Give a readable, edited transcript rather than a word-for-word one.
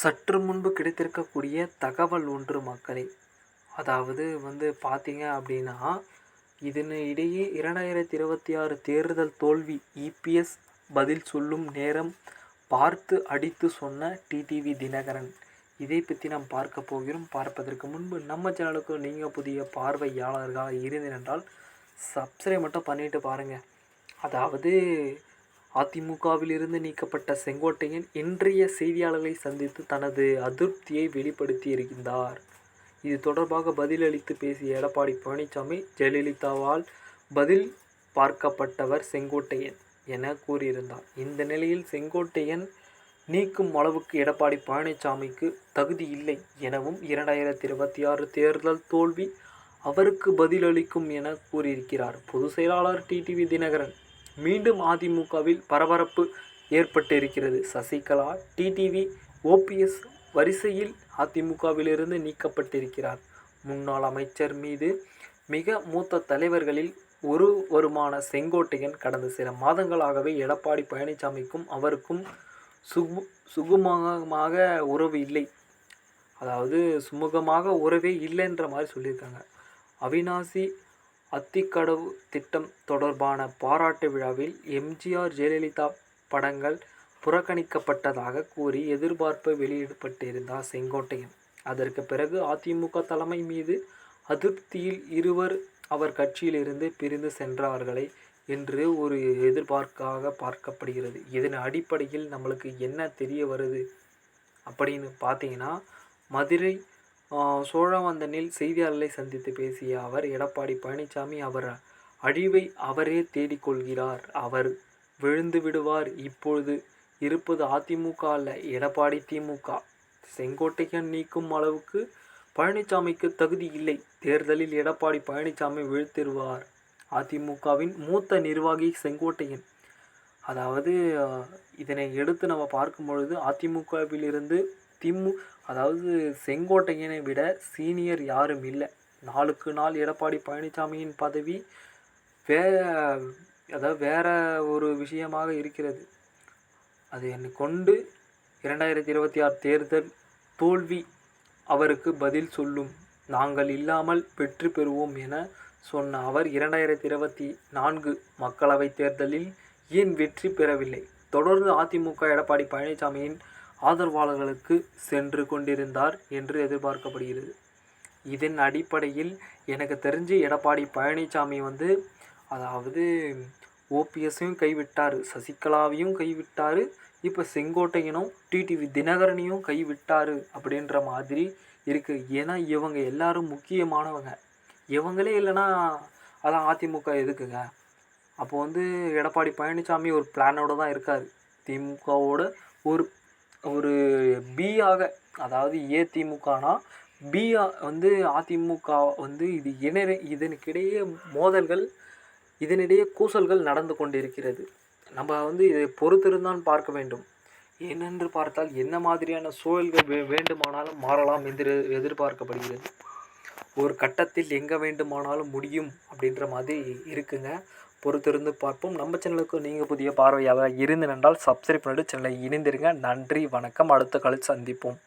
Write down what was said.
சற்று முன்பு கிடைத்திருக்கக்கூடிய தகவல் ஒன்று மக்களே. அதாவது பார்த்தீங்க அப்படின்னா, இதனிடையே 2026 தேர்தல் தோல்வி இபிஎஸ் பதில் சொல்லும் நேரம் பார்த்து அடித்து சொன்ன டிடிவி தினகரன். இதை பற்றி நாம் பார்க்க போகிறோம். பார்ப்பதற்கு முன்பு நம்ம சேனலுக்கு நீங்கள் புதிய பார்வையாளர்களாக இருந்தீர்கள் சப்ஸ்கிரைப் மட்டும் பண்ணிட்டு பாருங்கள். அதாவது அதிமுகவிலிருந்து நீக்கப்பட்ட செங்கோட்டையன் இன்றைய செய்தியாளர்களை சந்தித்து தனது அதிருப்தியை வெளிப்படுத்தி இருக்கின்றார். இது தொடர்பாக பதிலளித்து பேசிய எடப்பாடி பழனிசாமி, ஜெயலலிதாவால் பதில் பார்க்கப்பட்டவர் செங்கோட்டையன் என கூறியிருந்தார். இந்த நிலையில் செங்கோட்டையன் நீக்கும் அளவுக்கு எடப்பாடி பழனிசாமிக்கு தகுதி இல்லை எனவும் 2026 தேர்தல் தோல்வி அவருக்கு பதிலளிக்கும் என கூறியிருக்கிறார். பொதுச் செயலாளர் டிடிவி தினகரன். மீண்டும் அதிமுகவில் பரபரப்பு ஏற்பட்டிருக்கிறது. சசிகலா, டிடிவி, ஓபிஎஸ் வரிசையில் அதிமுகவிலிருந்து நீக்கப்பட்டிருக்கிறார். முன்னாள் அமைச்சர் மீது மிக மூத்த தலைவர்களில் ஒருவருமான செங்கோட்டையன் கடந்த சில மாதங்களாகவே எடப்பாடி பழனிசாமிக்கும் அவருக்கும் சுமூகமாக உறவு இல்லை. அதாவது சுமூகமாக உறவே இல்லைன்ற மாதிரி சொல்லியிருக்காங்க. அவிநாசி அத்திக்கடவு திட்டம் தொடர்பான பாராட்டு விழாவில் எம்ஜிஆர், ஜெயலலிதா படங்கள் புறக்கணிக்கப்பட்டதாக கூறி எதிர்பார்ப்பு வெளியிடப்பட்டிருந்தார் செங்கோட்டையன். அதற்கு பிறகு அதிமுக தலைமை மீது அதிருப்தியில் இருவர் அவர் கட்சியிலிருந்து பிரிந்து சென்றார்களே என்று ஒரு எதிர்பார்க்காக பார்க்கப்படுகிறது. இதன் அடிப்படையில் நம்மளுக்கு என்ன தெரிய வருது அப்படின்னு பார்த்தீங்கன்னா, மதுரை சோழவந்தனில் செய்தியாளர்களை சந்தித்து பேசிய அவர், எடப்பாடி பழனிசாமி அவர் அழிவை அவரே தேடிக்கொள்கிறார், அவர் விழுந்து விடுவார். இப்பொழுது இருப்பது அதிமுக அல்ல, எடப்பாடி திமுக. செங்கோட்டையன் நீக்கும் அளவுக்கு பழனிசாமிக்கு தகுதி இல்லை. தேர்தலில் எடப்பாடி பழனிசாமி வீழ்த்திடுவார். அதிமுகவின் மூத்த நிர்வாகி செங்கோட்டையன். அதாவது இதனை எடுத்து நம்ம பார்க்கும் பொழுது அதிமுகவிலிருந்து அதாவது செங்கோட்டையனை விட சீனியர் யாரும் இல்லை. நாளுக்கு நாள் எடப்பாடி பழனிசாமியின் பதவி வேற ஒரு விஷயமாக இருக்கிறது. அது என்னை கொண்டு 2026 தேர்தல் தோல்வி அவருக்கு பதில் சொல்லும். நாங்கள் இல்லாமல் வெற்றி பெறுவோம் என சொன்ன அவர் 2024 மக்களவைத் தேர்தலில் ஏன் வெற்றி பெறவில்லை? தொடர்ந்து அதிமுக எடப்பாடி பழனிசாமியின் ஆதரவாளர்களுக்கு சென்று கொண்டிருந்தார் என்று எதிர்பார்க்கப்படுகிறது. இதன் அடிப்படையில் எனக்கு தெரிஞ்சு எடப்பாடி பழனிசாமி அதாவது ஓபிஎஸ்ஸையும் கைவிட்டார், சசிகலாவையும் கைவிட்டார், இப்போ செங்கோட்டையனும் டிடிவி தினகரனையும் கைவிட்டார் அப்படின்ற மாதிரி இருக்குது. ஏன்னா இவங்க எல்லாரும் முக்கியமானவங்க. இவங்களே இல்லைன்னா அதான் அதிமுக எதுக்குங்க? அப்போது எடப்பாடி பழனிசாமி ஒரு பிளானோடு தான் இருக்கார். திமுகவோட ஒரு பியாக, அதாவது ஏதிமுகனா பியா அதிமுக இது இதனுக்கிடையே மோதல்கள், இதனிடையே கூசல்கள் நடந்து கொண்டிருக்கிறது. நம்ம இதை பொறுத்திருந்தான் பார்க்க வேண்டும். ஏனென்று பார்த்தால் என்ன மாதிரியான சூழல்கள் வேண்டுமானாலும் மாறலாம் என்று எதிர்பார்க்கப்படுகிறது. ஒரு கட்டத்தில் எங்கே வேண்டுமானாலும் முடியும் அப்படின்ற மாதிரி இருக்குங்க. பொறுத்திருந்து பார்ப்போம். நம்ம சேனலுக்கு நீங்கள் புதிய பார்வையாளர் இருந்தென்றால் சப்ஸ்கிரைப் பண்ணிட்டு சேனலை இணைந்திருங்க. நன்றி, வணக்கம். அடுத்த காலில் சந்திப்போம்.